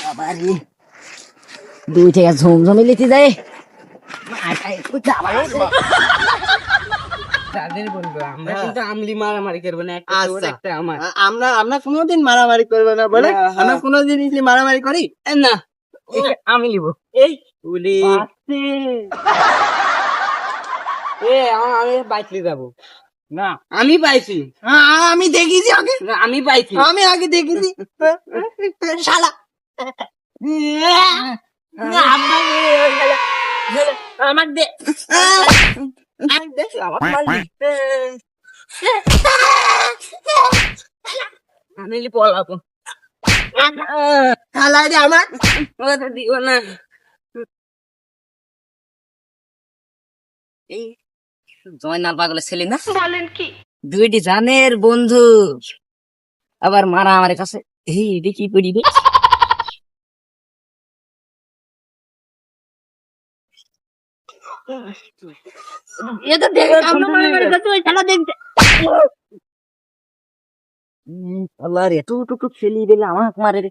বাবারে, দুই থেকে ঝমঝমে লিতে যায়। তাদের বন্ধু আমরা কিন্তু আমলি মারামারি করবো না, একটা তোর আচ্ছা। একটা আমার। আমরা আমরা কোনোদিন মারামারি করবো না বলে হ্যাঁ, হ্যাঁ। আমরা কোনোদিন মারামারি করি না এটা আমি লিব। এই বলি আমি বাইকলি যাবো না, আমি পাইছি। আমি দেখেছি আগে, না, আমি পাইছি। আমি আগে দেখেছি শালা আমার দে আমি পলাবো। শালা রে আমার ওটা দিও না। এই জয়নাল পাগলের ছেলে না, বলেন কি? দুইটি জানের বন্ধু আবার মারা আমার কাছে। এই এটা কি করিবে? এটা দেখে আমরা মারামারি করতে ওই খেলা দেখতে। আল্লাহ রে, এত টুকু ছেলে দিলে আমাকে মারে রে।